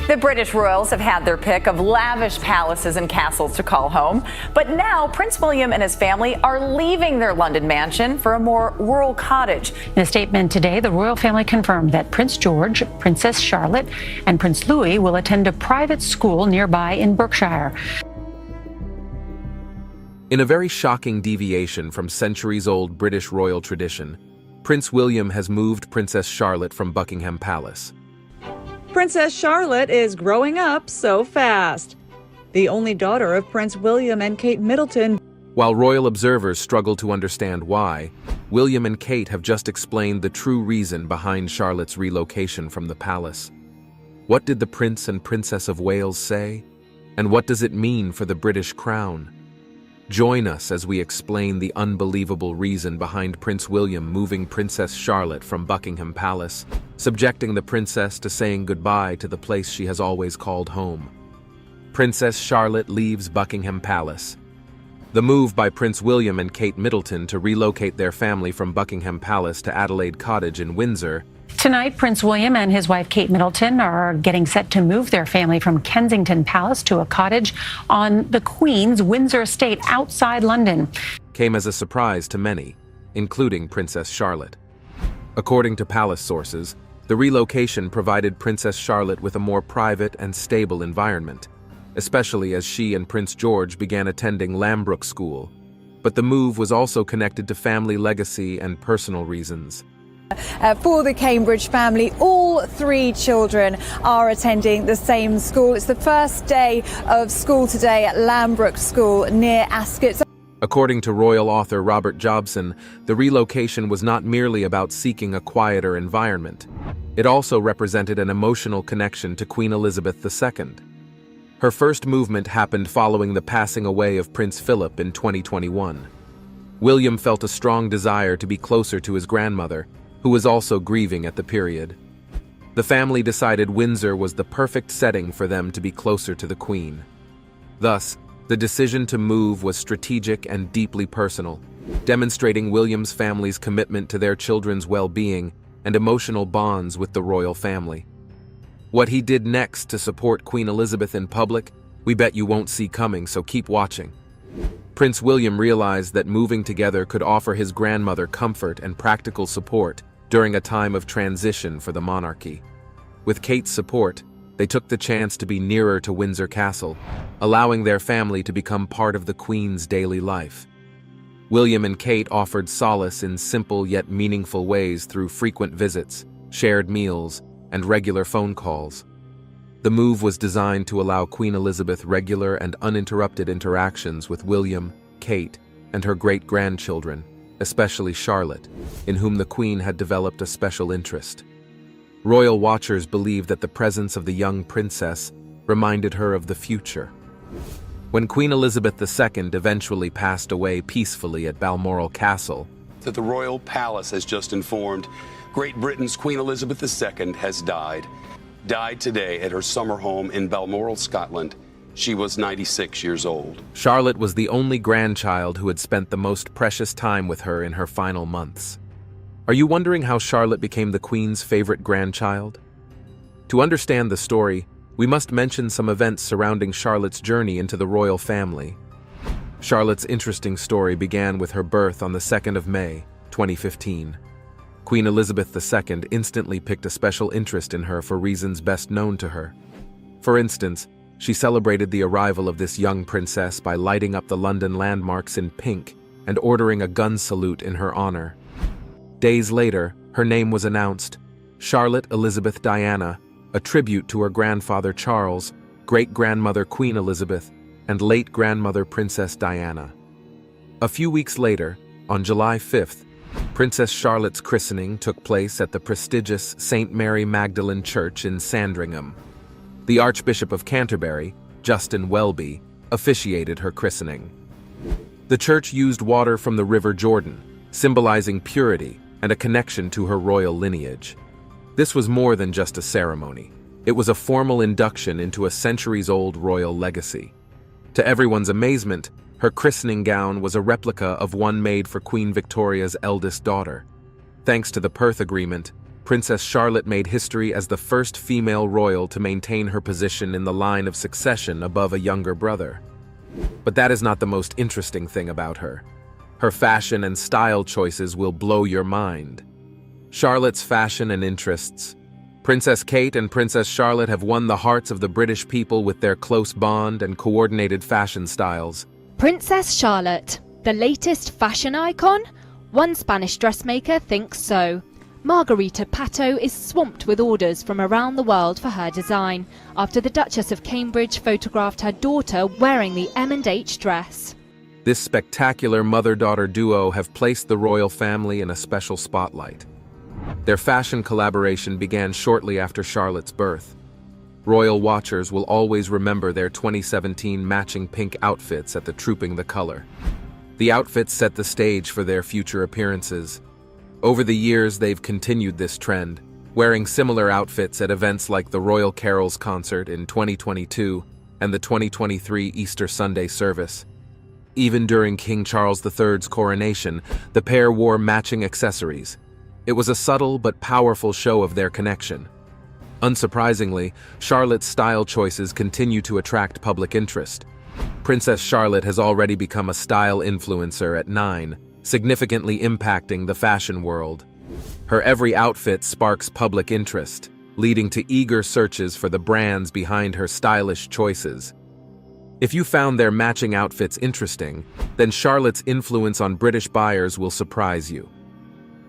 The British royals have had their pick of lavish palaces and castles to call home, but now Prince William and his family are leaving their London mansion for a more rural cottage. In a statement today, the royal family confirmed that Prince George, Princess Charlotte, and Prince Louis will attend a private school nearby in Berkshire. In a very shocking deviation from centuries-old British royal tradition, Prince William has moved Princess Charlotte from Buckingham Palace. Princess Charlotte is growing up so fast. The only daughter of Prince William and Kate Middleton. While royal observers struggle to understand why, William and Kate have just explained the true reason behind Charlotte's relocation from the palace. What did the Prince and Princess of Wales say? And what does it mean for the British crown? Join us as we explain the unbelievable reason behind Prince William moving Princess Charlotte from Buckingham Palace, subjecting the princess to saying goodbye to the place she has always called home. Princess Charlotte leaves Buckingham Palace. The move by Prince William and Kate Middleton to relocate their family from Buckingham Palace to Adelaide Cottage in Windsor. Tonight, Prince William and his wife Kate Middleton are getting set to move their family from Kensington Palace to a cottage on the Queen's Windsor estate outside London. Came as a surprise to many, including Princess Charlotte. According to palace sources, the relocation provided Princess Charlotte with a more private and stable environment, especially as she and Prince George began attending Lambrook School. But the move was also connected to family legacy and personal reasons. For the Cambridge family, all three children are attending the same school. It's the first day of school today at Lambrook School near Ascot. According to royal author Robert Jobson, the relocation was not merely about seeking a quieter environment. It also represented an emotional connection to Queen Elizabeth II. Her first movement happened following the passing away of Prince Philip in 2021. William felt a strong desire to be closer to his grandmother, who was also grieving at the period. The family decided Windsor was the perfect setting for them to be closer to the Queen. Thus, the decision to move was strategic and deeply personal, demonstrating William's family's commitment to their children's well-being and emotional bonds with the royal family. What he did next to support Queen Elizabeth in public, we bet you won't see coming, so keep watching. Prince William realized that moving together could offer his grandmother comfort and practical support during a time of transition for the monarchy. With Kate's support, they took the chance to be nearer to Windsor Castle, allowing their family to become part of the Queen's daily life. William and Kate offered solace in simple yet meaningful ways through frequent visits, shared meals, and regular phone calls. The move was designed to allow Queen Elizabeth regular and uninterrupted interactions with William, Kate, and her great-grandchildren, especially Charlotte, in whom the Queen had developed a special interest. Royal watchers believe that the presence of the young princess reminded her of the future. When Queen Elizabeth II eventually passed away peacefully at Balmoral Castle, that the royal palace has just informed Great Britain's Queen Elizabeth II has died today at her summer home in Balmoral, Scotland. She was 96 years old. Charlotte was the only grandchild who had spent the most precious time with her in her final months. Are you wondering how Charlotte became the Queen's favorite grandchild? To understand the story, we must mention some events surrounding Charlotte's journey into the royal family. Charlotte's interesting story began with her birth on the 2nd of May, 2015. Queen Elizabeth II instantly picked a special interest in her for reasons best known to her. For instance, she celebrated the arrival of this young princess by lighting up the London landmarks in pink and ordering a gun salute in her honor. Days later, her name was announced, Charlotte Elizabeth Diana, a tribute to her grandfather Charles, great-grandmother Queen Elizabeth, and late-grandmother Princess Diana. A few weeks later, on July 5th, Princess Charlotte's christening took place at the prestigious St. Mary Magdalene Church in Sandringham. The Archbishop of Canterbury, Justin Welby, officiated her christening. The church used water from the River Jordan, symbolizing purity and a connection to her royal lineage. This was more than just a ceremony. It was a formal induction into a centuries-old royal legacy. To everyone's amazement, her christening gown was a replica of one made for Queen Victoria's eldest daughter. Thanks to the Perth Agreement, Princess Charlotte made history as the first female royal to maintain her position in the line of succession above a younger brother. But that is not the most interesting thing about her. Her fashion and style choices will blow your mind. Charlotte's fashion and interests. Princess Kate and Princess Charlotte have won the hearts of the British people with their close bond and coordinated fashion styles. Princess Charlotte, the latest fashion icon? One Spanish dressmaker thinks so. Margarita Pato is swamped with orders from around the world for her design, after the Duchess of Cambridge photographed her daughter wearing the M&H dress. This spectacular mother-daughter duo have placed the royal family in a special spotlight. Their fashion collaboration began shortly after Charlotte's birth. Royal watchers will always remember their 2017 matching pink outfits at the Trooping the Color. The outfits set the stage for their future appearances. Over the years, they've continued this trend, wearing similar outfits at events like the Royal Carols concert in 2022 and the 2023 Easter Sunday service. Even during King Charles III's coronation, the pair wore matching accessories. It was a subtle but powerful show of their connection. Unsurprisingly, Charlotte's style choices continue to attract public interest. Princess Charlotte has already become a style influencer at 9, significantly impacting the fashion world. Her every outfit sparks public interest, leading to eager searches for the brands behind her stylish choices. If you found their matching outfits interesting, then Charlotte's influence on British buyers will surprise you.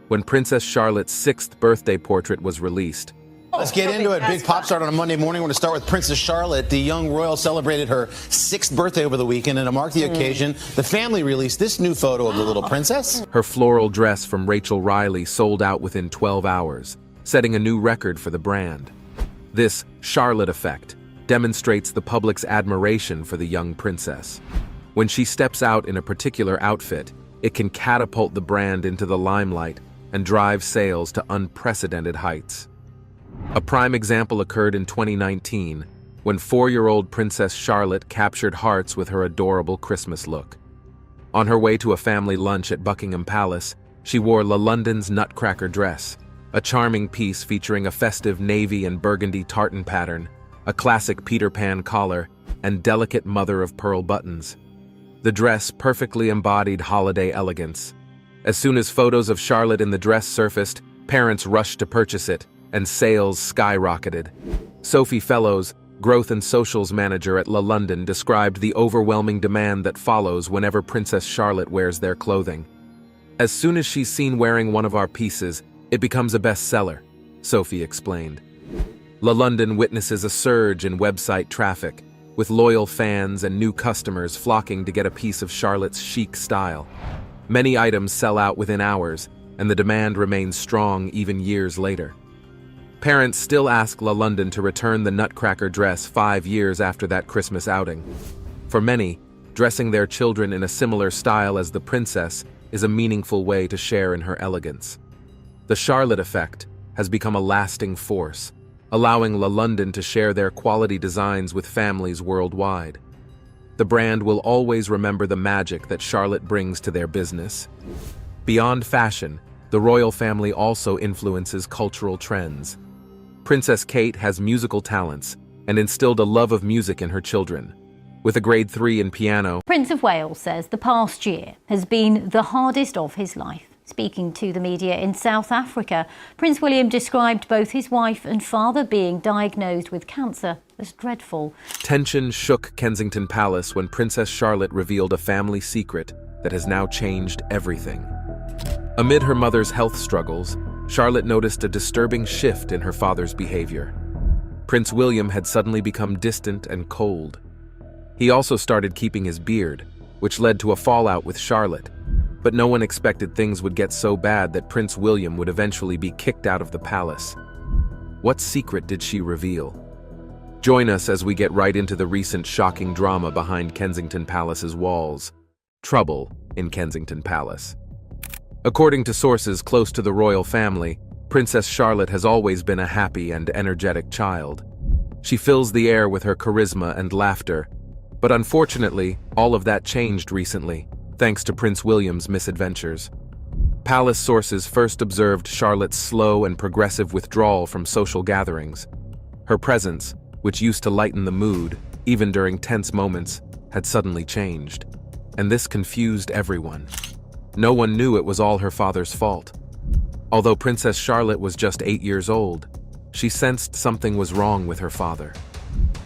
When Princess Charlotte's 6th birthday portrait was released, let's get into it. Big pop start on a Monday morning. We're going to start with Princess Charlotte. The young royal celebrated her 6th birthday over the weekend, and to mark the occasion, the family released this new photo of the little princess. Her floral dress from Rachel Riley sold out within 12 hours, setting a new record for the brand. This Charlotte effect demonstrates the public's admiration for the young princess. When she steps out in a particular outfit, it can catapult the brand into the limelight and drive sales to unprecedented heights. A prime example occurred in 2019, when 4-year-old Princess Charlotte captured hearts with her adorable Christmas look. On her way to a family lunch at Buckingham Palace, she wore La London's Nutcracker dress, a charming piece featuring a festive navy and burgundy tartan pattern, a classic Peter Pan collar, and delicate mother-of-pearl buttons. The dress perfectly embodied holiday elegance. As soon as photos of Charlotte in the dress surfaced, parents rushed to purchase it, and sales skyrocketed. Sophie Fellows, growth and socials manager at La London, described the overwhelming demand that follows whenever Princess Charlotte wears their clothing. As soon as she's seen wearing one of our pieces, it becomes a bestseller, Sophie explained. La London witnesses a surge in website traffic, with loyal fans and new customers flocking to get a piece of Charlotte's chic style. Many items sell out within hours, and the demand remains strong even years later. Parents still ask La London to return the Nutcracker dress 5 years after that Christmas outing. For many, dressing their children in a similar style as the princess is a meaningful way to share in her elegance. The Charlotte effect has become a lasting force, allowing La London to share their quality designs with families worldwide. The brand will always remember the magic that Charlotte brings to their business. Beyond fashion, the royal family also influences cultural trends. Princess Kate has musical talents and instilled a love of music in her children. With a grade 3 in piano, Prince of Wales says the past year has been the hardest of his life. Speaking to the media in South Africa, Prince William described both his wife and father being diagnosed with cancer as dreadful. Tension shook Kensington Palace when Princess Charlotte revealed a family secret that has now changed everything. Amid her mother's health struggles, Charlotte noticed a disturbing shift in her father's behavior. Prince William had suddenly become distant and cold. He also started keeping his beard, which led to a fallout with Charlotte. But no one expected things would get so bad that Prince William would eventually be kicked out of the palace. What secret did she reveal? Join us as we get right into the recent shocking drama behind Kensington Palace's walls. Trouble in Kensington Palace. According to sources close to the royal family, Princess Charlotte has always been a happy and energetic child. She fills the air with her charisma and laughter, but unfortunately, all of that changed recently, thanks to Prince William's misadventures. Palace sources first observed Charlotte's slow and progressive withdrawal from social gatherings. Her presence, which used to lighten the mood, even during tense moments, had suddenly changed. And this confused everyone. No one knew it was all her father's fault. Although Princess Charlotte was just 8 years old, she sensed something was wrong with her father.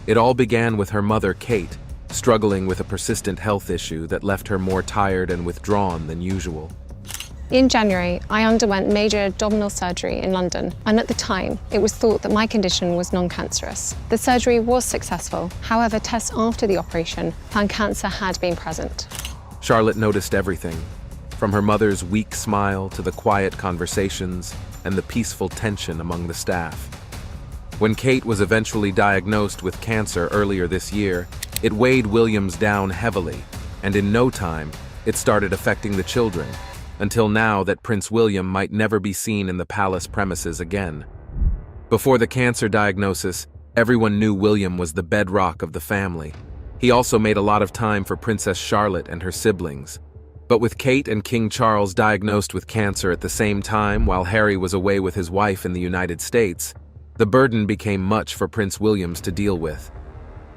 It all began with her mother, Kate, struggling with a persistent health issue that left her more tired and withdrawn than usual. In January, I underwent major abdominal surgery in London, and at the time, it was thought that my condition was non-cancerous. The surgery was successful. However, tests after the operation found cancer had been present. Charlotte noticed everything, from her mother's weak smile to the quiet conversations and the peaceful tension among the staff. When Kate was eventually diagnosed with cancer earlier this year, it weighed Williams down heavily, and in no time, it started affecting the children, until now that Prince William might never be seen in the palace premises again. Before the cancer diagnosis, everyone knew William was the bedrock of the family. He also made a lot of time for Princess Charlotte and her siblings. But with Kate and King Charles diagnosed with cancer at the same time while Harry was away with his wife in the United States, the burden became much for Prince William to deal with.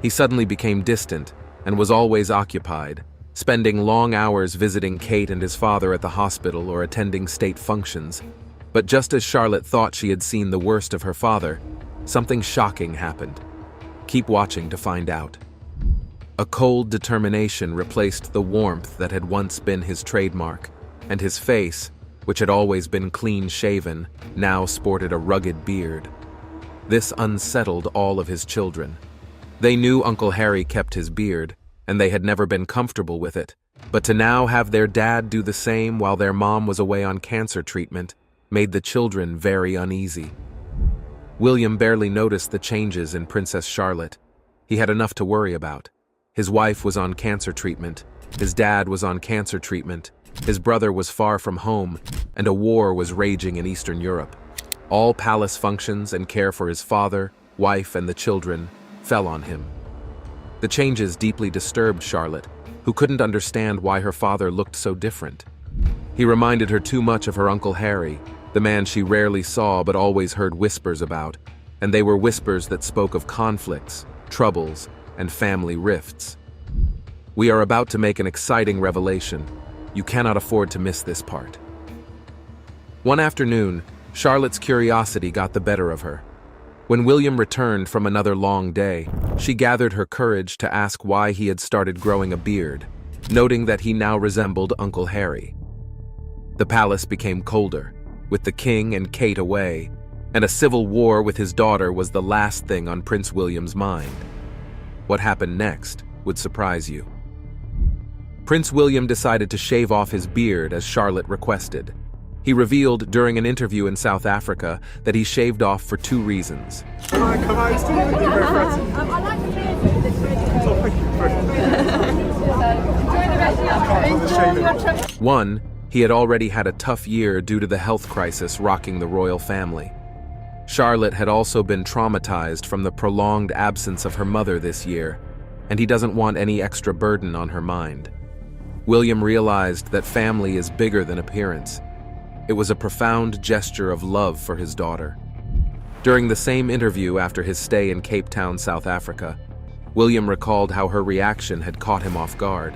He suddenly became distant and was always occupied, spending long hours visiting Kate and his father at the hospital or attending state functions. But just as Charlotte thought she had seen the worst of her father, something shocking happened. Keep watching to find out. A cold determination replaced the warmth that had once been his trademark, and his face, which had always been clean-shaven, now sported a rugged beard. This unsettled all of his children. They knew Uncle Harry kept his beard, and they had never been comfortable with it, but to now have their dad do the same while their mom was away on cancer treatment made the children very uneasy. William barely noticed the changes in Princess Charlotte. He had enough to worry about. His wife was on cancer treatment, his dad was on cancer treatment, his brother was far from home, and a war was raging in Eastern Europe. All palace functions and care for his father, wife, and the children fell on him. The changes deeply disturbed Charlotte, who couldn't understand why her father looked so different. He reminded her too much of her Uncle Harry, the man she rarely saw but always heard whispers about, and they were whispers that spoke of conflicts, troubles, and family rifts. We are about to make an exciting revelation. You cannot afford to miss this part. One afternoon, Charlotte's curiosity got the better of her. When William returned from another long day, she gathered her courage to ask why he had started growing a beard, noting that he now resembled Uncle Harry. The palace became colder, with the king and Kate away, and a civil war with his daughter was the last thing on Prince William's mind. What happened next would surprise you. Prince William decided to shave off his beard as Charlotte requested. He revealed during an interview in South Africa that he shaved off for 2 reasons. One, he had already had a tough year due to the health crisis rocking the royal family. Charlotte had also been traumatized from the prolonged absence of her mother this year, and he doesn't want any extra burden on her mind. William realized that family is bigger than appearance. It was a profound gesture of love for his daughter. During the same interview after his stay in Cape Town, South Africa, William recalled how her reaction had caught him off guard.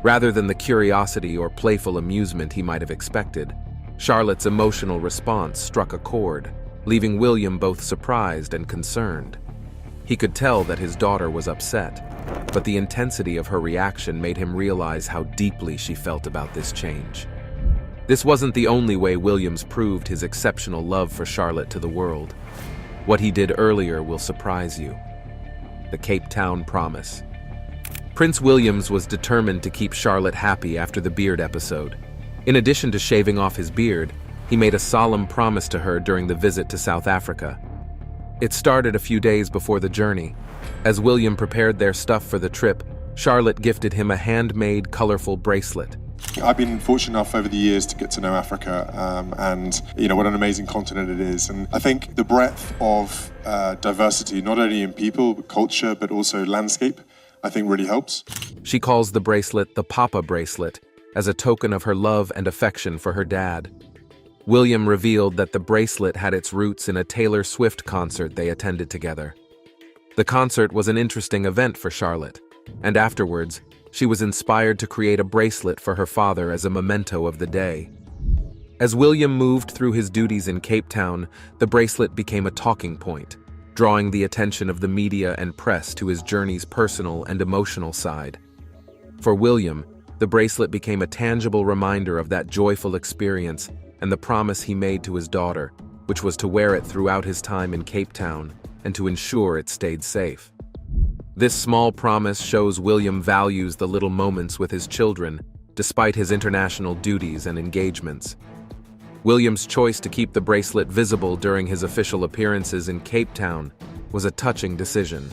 Rather than the curiosity or playful amusement he might have expected, Charlotte's emotional response struck a chord, leaving William both surprised and concerned. He could tell that his daughter was upset, but the intensity of her reaction made him realize how deeply she felt about this change. This wasn't the only way Williams proved his exceptional love for Charlotte to the world. What he did earlier will surprise you. The Cape Town Promise. Prince Williams was determined to keep Charlotte happy after the beard episode. In addition to shaving off his beard, he made a solemn promise to her during the visit to South Africa. It started a few days before the journey. As William prepared their stuff for the trip, Charlotte gifted him a handmade, colorful bracelet. I've been fortunate enough over the years to get to know Africa, and what an amazing continent it is. And I think the breadth of diversity, not only in people, but culture, but also landscape, I think really helps. She calls the bracelet the Papa bracelet, as a token of her love and affection for her dad. William revealed that the bracelet had its roots in a Taylor Swift concert they attended together. The concert was an interesting event for Charlotte, and afterwards, she was inspired to create a bracelet for her father as a memento of the day. As William moved through his duties in Cape Town, the bracelet became a talking point, drawing the attention of the media and press to his journey's personal and emotional side. For William, the bracelet became a tangible reminder of that joyful experience and the promise he made to his daughter, which was to wear it throughout his time in Cape Town and to ensure it stayed safe. This small promise shows William values the little moments with his children, despite his international duties and engagements. William's choice to keep the bracelet visible during his official appearances in Cape Town was a touching decision.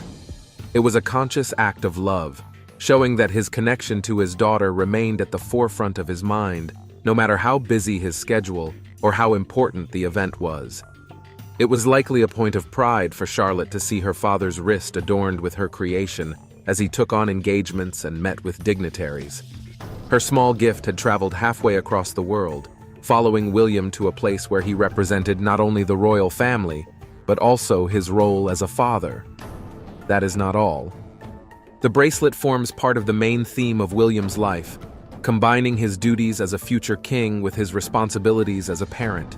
It was a conscious act of love, showing that his connection to his daughter remained at the forefront of his mind, no matter how busy his schedule or how important the event was. It was likely a point of pride for Charlotte to see her father's wrist adorned with her creation as he took on engagements and met with dignitaries. Her small gift had traveled halfway across the world, following William to a place where he represented not only the royal family, but also his role as a father. That is not all. The bracelet forms part of the main theme of William's life, combining his duties as a future king with his responsibilities as a parent.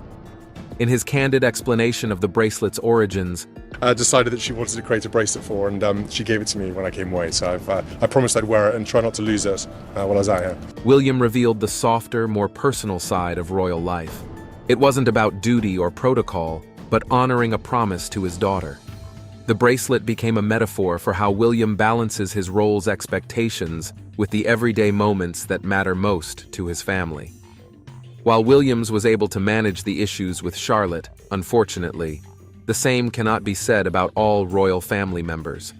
In his candid explanation of the bracelet's origins, decided that she wanted to create a bracelet for, and she gave it to me when I came away. So I promised I'd wear it and try not to lose it while I was out here. William revealed the softer, more personal side of royal life. It wasn't about duty or protocol, but honoring a promise to his daughter. The bracelet became a metaphor for how William balances his role's expectations with the everyday moments that matter most to his family. While Williams was able to manage the issues with Charlotte, unfortunately, the same cannot be said about all royal family members.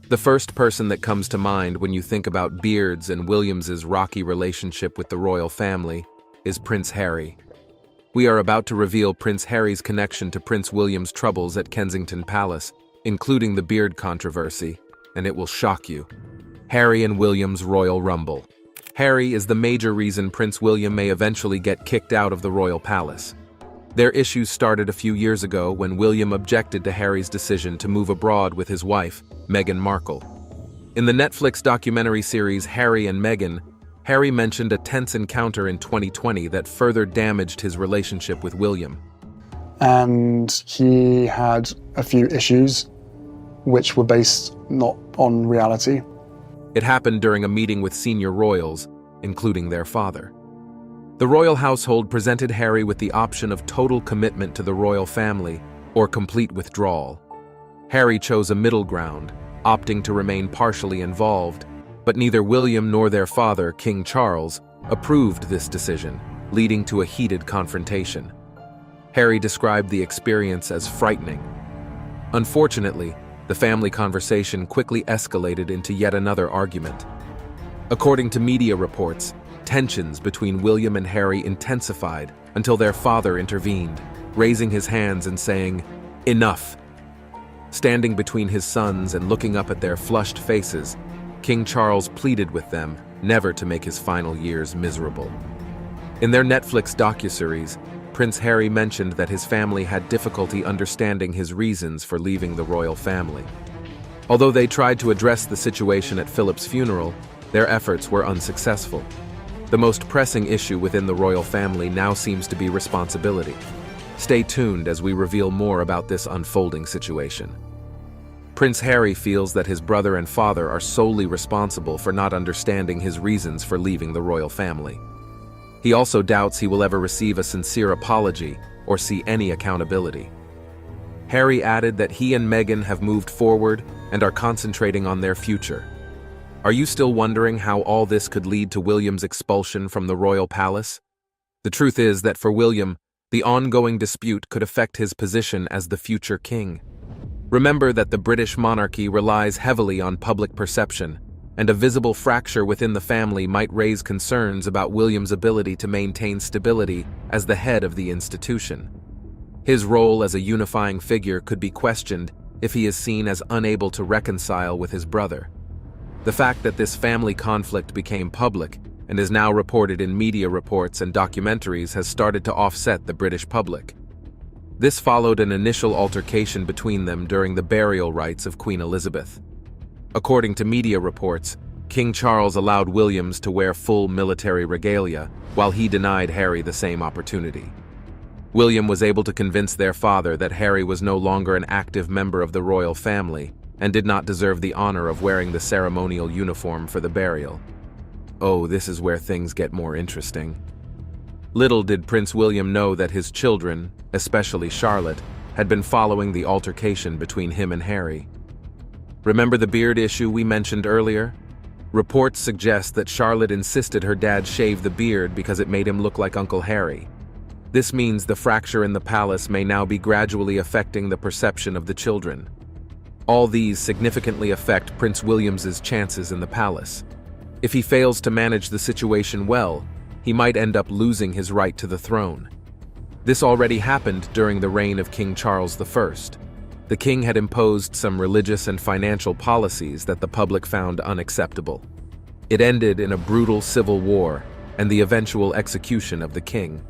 The first person that comes to mind when you think about Beard's and Williams's rocky relationship with the royal family is Prince Harry. We are about to reveal Prince Harry's connection to Prince William's troubles at Kensington Palace, including the Beard controversy, and it will shock you. Harry and William's royal rumble. Harry is the major reason Prince William may eventually get kicked out of the royal palace. Their issues started a few years ago when William objected to Harry's decision to move abroad with his wife, Meghan Markle. In the Netflix documentary series Harry and Meghan, Harry mentioned a tense encounter in 2020 that further damaged his relationship with William. And he had a few issues which were based not on reality. It happened during a meeting with senior royals, including their father. The royal household presented Harry with the option of total commitment to the royal family or complete withdrawal. Harry chose a middle ground, opting to remain partially involved, but neither William nor their father, King Charles, approved this decision, leading to a heated confrontation. Harry described the experience as frightening. Unfortunately, the family conversation quickly escalated into yet another argument. According to media reports, tensions between William and Harry intensified until their father intervened, raising his hands and saying, "Enough." Standing between his sons and looking up at their flushed faces, King Charles pleaded with them never to make his final years miserable. In their Netflix docuseries, Prince Harry mentioned that his family had difficulty understanding his reasons for leaving the royal family. Although they tried to address the situation at Philip's funeral, their efforts were unsuccessful. The most pressing issue within the royal family now seems to be responsibility. Stay tuned as we reveal more about this unfolding situation. Prince Harry feels that his brother and father are solely responsible for not understanding his reasons for leaving the royal family. He also doubts he will ever receive a sincere apology or see any accountability. Harry added that he and Meghan have moved forward and are concentrating on their future. Are you still wondering how all this could lead to William's expulsion from the royal palace? The truth is that for William, the ongoing dispute could affect his position as the future king. Remember that the British monarchy relies heavily on public perception, and a visible fracture within the family might raise concerns about William's ability to maintain stability as the head of the institution. His role as a unifying figure could be questioned if he is seen as unable to reconcile with his brother. The fact that this family conflict became public and is now reported in media reports and documentaries, has started to offset the British public. This followed an initial altercation between them during the burial rites of Queen Elizabeth. According to media reports, King Charles allowed Williams to wear full military regalia, while he denied Harry the same opportunity. William was able to convince their father that Harry was no longer an active member of the royal family and did not deserve the honor of wearing the ceremonial uniform for the burial. Oh, this is where things get more interesting. Little did Prince William know that his children, especially Charlotte, had been following the altercation between him and Harry. Remember the beard issue we mentioned earlier? Reports suggest that Charlotte insisted her dad shave the beard because it made him look like Uncle Harry. This means the fracture in the palace may now be gradually affecting the perception of the children. All these significantly affect Prince William's chances in the palace. If he fails to manage the situation well, he might end up losing his right to the throne. This already happened during the reign of King Charles I. The king had imposed some religious and financial policies that the public found unacceptable. It ended in a brutal civil war and the eventual execution of the king.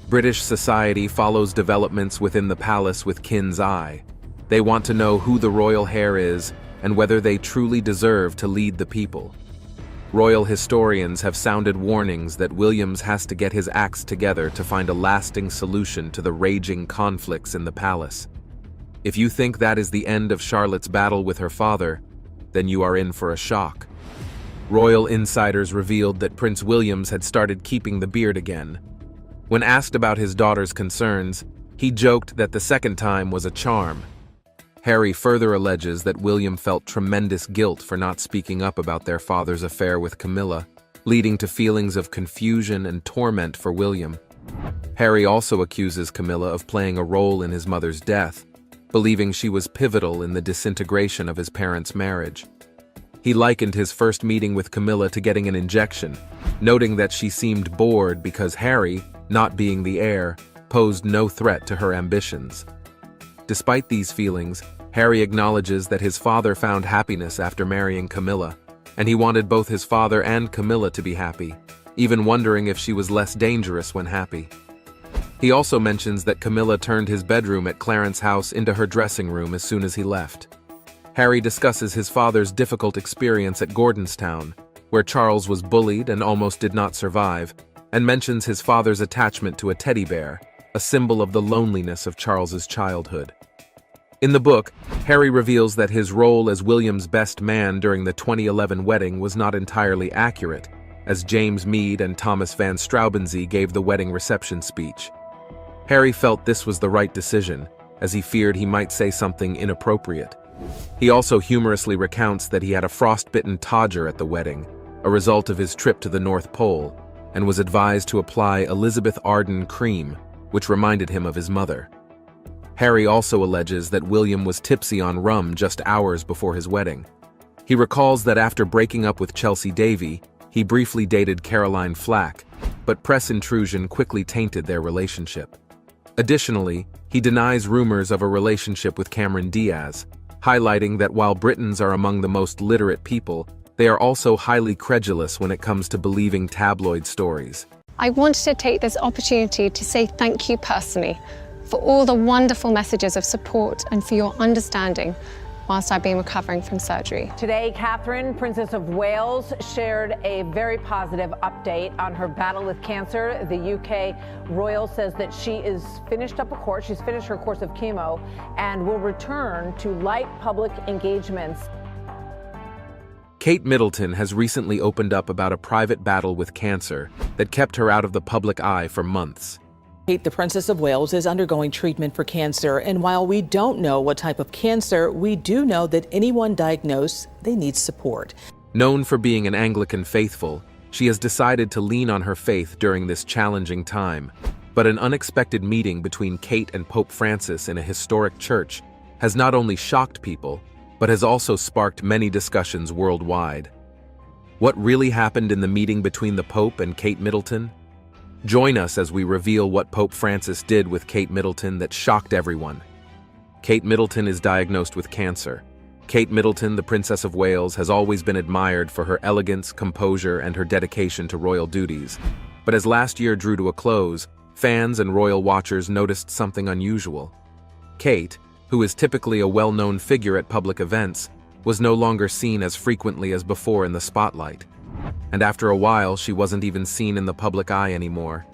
British society follows developments within the palace with keen's eye. They want to know who the royal heir is and whether they truly deserve to lead the people. Royal historians have sounded warnings that Williams has to get his acts together to find a lasting solution to the raging conflicts in the palace. If you think that is the end of Charlotte's battle with her father, then you are in for a shock. Royal insiders revealed that Prince Williams had started keeping the beard again. When asked about his daughter's concerns, he joked that the second time was a charm. Harry further alleges that William felt tremendous guilt for not speaking up about their father's affair with Camilla, leading to feelings of confusion and torment for William. Harry also accuses Camilla of playing a role in his mother's death, believing she was pivotal in the disintegration of his parents' marriage. He likened his first meeting with Camilla to getting an injection, noting that she seemed bored because Harry, not being the heir, posed no threat to her ambitions. Despite these feelings, Harry acknowledges that his father found happiness after marrying Camilla, and he wanted both his father and Camilla to be happy, even wondering if she was less dangerous when happy. He also mentions that Camilla turned his bedroom at Clarence House into her dressing room as soon as he left. Harry discusses his father's difficult experience at Gordonstown, where Charles was bullied and almost did not survive, and mentions his father's attachment to a teddy bear, a symbol of the loneliness of Charles's childhood. In the book, Harry reveals that his role as William's best man during the 2011 wedding was not entirely accurate, as James Mead and Thomas Van Straubenzee gave the wedding reception speech. Harry felt this was the right decision, as he feared he might say something inappropriate. He also humorously recounts that he had a frostbitten todger at the wedding, a result of his trip to the North Pole, and was advised to apply Elizabeth Arden cream, which reminded him of his mother. Harry also alleges that William was tipsy on rum just hours before his wedding. He recalls that after breaking up with Chelsea Davy, he briefly dated Caroline Flack, but press intrusion quickly tainted their relationship. Additionally, he denies rumors of a relationship with Cameron Diaz, highlighting that while Britons are among the most literate people, they are also highly credulous when it comes to believing tabloid stories. I wanted to take this opportunity to say thank you personally for all the wonderful messages of support and for your understanding whilst I've been recovering from surgery. Today, Catherine, Princess of Wales, shared a very positive update on her battle with cancer. The UK royal says that she is finished up a course, she's finished her course of chemo and will return to light public engagements. Kate Middleton has recently opened up about a private battle with cancer that kept her out of the public eye for months. Kate, the Princess of Wales, is undergoing treatment for cancer, and while we don't know what type of cancer, we do know that anyone diagnosed, they need support. Known for being an Anglican faithful, she has decided to lean on her faith during this challenging time. But an unexpected meeting between Kate and Pope Francis in a historic church has not only shocked people, but has also sparked many discussions worldwide. What really happened in the meeting between the Pope and Kate Middleton? Join us as we reveal what Pope Francis did with Kate Middleton that shocked everyone. Kate Middleton is diagnosed with cancer. Kate Middleton, the Princess of Wales, has always been admired for her elegance, composure, and her dedication to royal duties. But as last year drew to a close, fans and royal watchers noticed something unusual. Kate, who is typically a well-known figure at public events, was no longer seen as frequently as before in the spotlight. And after a while, she wasn't even seen in the public eye anymore.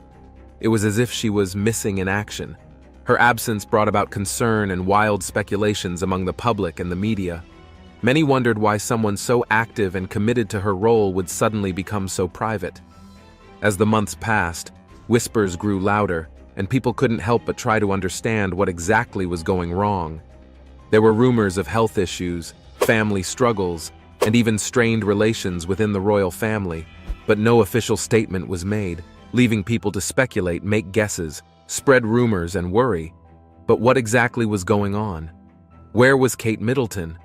It was as if she was missing in action. Her absence brought about concern and wild speculations among the public and the media. Many wondered why someone so active and committed to her role would suddenly become so private. As the months passed, whispers grew louder, and people couldn't help but try to understand what exactly was going wrong. There were rumors of health issues, family struggles, and even strained relations within the royal family, but no official statement was made, leaving people to speculate, make guesses, spread rumors, and worry. But what exactly was going on? Where was Kate Middleton?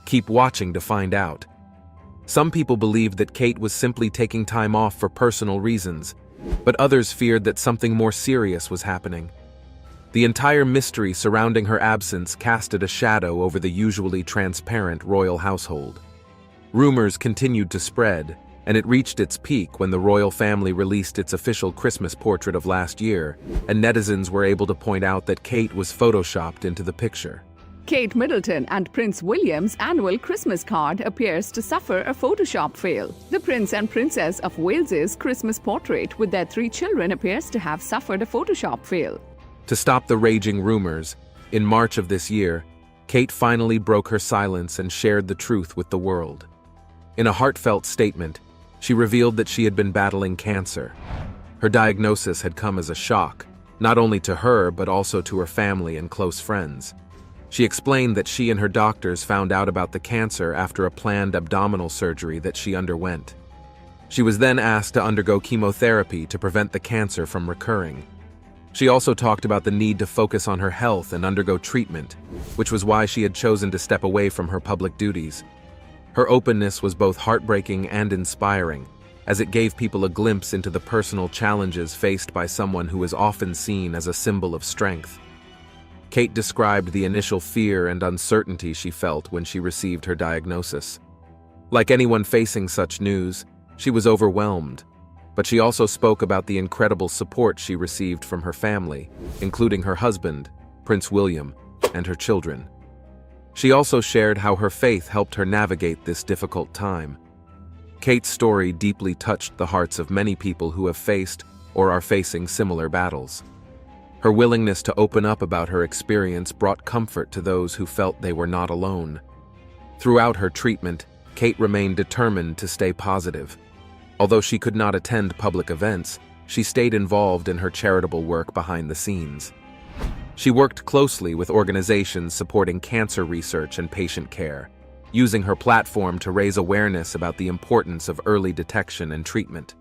Keep watching to find out. Some people believed that Kate was simply taking time off for personal reasons, but others feared that something more serious was happening. The entire mystery surrounding her absence casted a shadow over the usually transparent royal household. Rumors continued to spread, and it reached its peak when the royal family released its official Christmas portrait of last year, and netizens were able to point out that Kate was photoshopped into the picture. Kate Middleton and Prince William's annual Christmas card appears to suffer a Photoshop fail. The Prince and Princess of Wales's Christmas portrait with their 3 children appears to have suffered a Photoshop fail. To stop the raging rumors, in March of this year, Kate finally broke her silence and shared the truth with the world. In a heartfelt statement, she revealed that she had been battling cancer. Her diagnosis had come as a shock, not only to her but also to her family and close friends. She explained that she and her doctors found out about the cancer after a planned abdominal surgery that she underwent. She was then asked to undergo chemotherapy to prevent the cancer from recurring. She also talked about the need to focus on her health and undergo treatment, which was why she had chosen to step away from her public duties. Her openness was both heartbreaking and inspiring, as it gave people a glimpse into the personal challenges faced by someone who is often seen as a symbol of strength. Kate described the initial fear and uncertainty she felt when she received her diagnosis. Like anyone facing such news, she was overwhelmed, but she also spoke about the incredible support she received from her family, including her husband, Prince William, and her children. She also shared how her faith helped her navigate this difficult time. Kate's story deeply touched the hearts of many people who have faced or are facing similar battles. Her willingness to open up about her experience brought comfort to those who felt they were not alone. Throughout her treatment, Kate remained determined to stay positive. Although she could not attend public events, she stayed involved in her charitable work behind the scenes. She worked closely with organizations supporting cancer research and patient care, using her platform to raise awareness about the importance of early detection and treatment.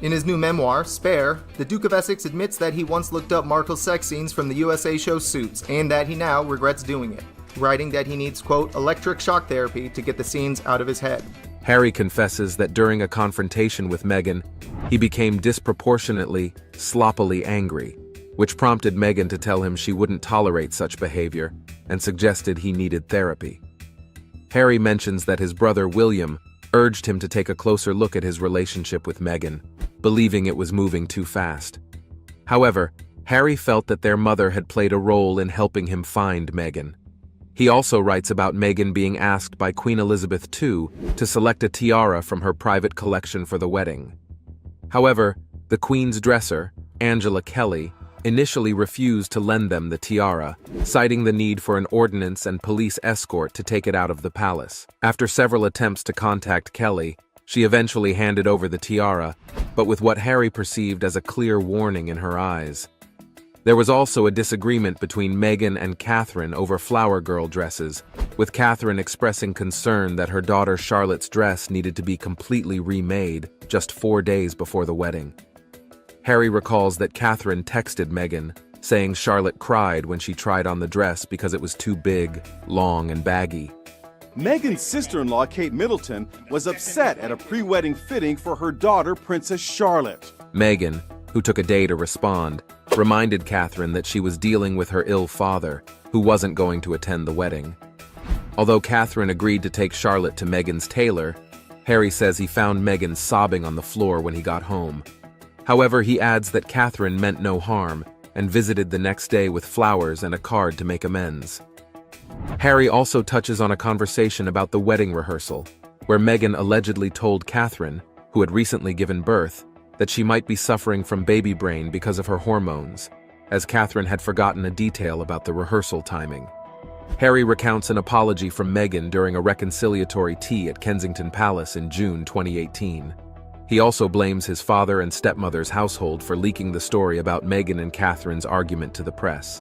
In his new memoir, Spare, the Duke of Essex admits that he once looked up Markle's sex scenes from the USA show Suits, and that he now regrets doing it, writing that he needs, quote, electric shock therapy to get the scenes out of his head. Harry confesses that during a confrontation with Meghan, he became disproportionately, sloppily angry, which prompted Meghan to tell him she wouldn't tolerate such behavior and suggested he needed therapy. Harry mentions that his brother William urged him to take a closer look at his relationship with Meghan, believing it was moving too fast. However, Harry felt that their mother had played a role in helping him find Meghan. He also writes about Meghan being asked by Queen Elizabeth II to select a tiara from her private collection for the wedding. However, the Queen's dresser, Angela Kelly, initially refused to lend them the tiara, citing the need for an ordnance and police escort to take it out of the palace. After several attempts to contact Kelly, she eventually handed over the tiara, but with what Harry perceived as a clear warning in her eyes. There was also a disagreement between Meghan and Catherine over flower girl dresses, with Catherine expressing concern that her daughter Charlotte's dress needed to be completely remade just 4 days before the wedding. Harry recalls that Catherine texted Meghan, saying Charlotte cried when she tried on the dress because it was too big, long, and baggy. Meghan's sister-in-law, Kate Middleton, was upset at a pre-wedding fitting for her daughter, Princess Charlotte. Meghan, who took a day to respond, reminded Catherine that she was dealing with her ill father, who wasn't going to attend the wedding. Although Catherine agreed to take Charlotte to Meghan's tailor, Harry says he found Meghan sobbing on the floor when he got home. However, he adds that Catherine meant no harm and visited the next day with flowers and a card to make amends. Harry also touches on a conversation about the wedding rehearsal, where Meghan allegedly told Catherine, who had recently given birth, that she might be suffering from baby brain because of her hormones, as Catherine had forgotten a detail about the rehearsal timing. Harry recounts an apology from Meghan during a reconciliatory tea at Kensington Palace in June 2018. He also blames his father and stepmother's household for leaking the story about Meghan and Catherine's argument to the press.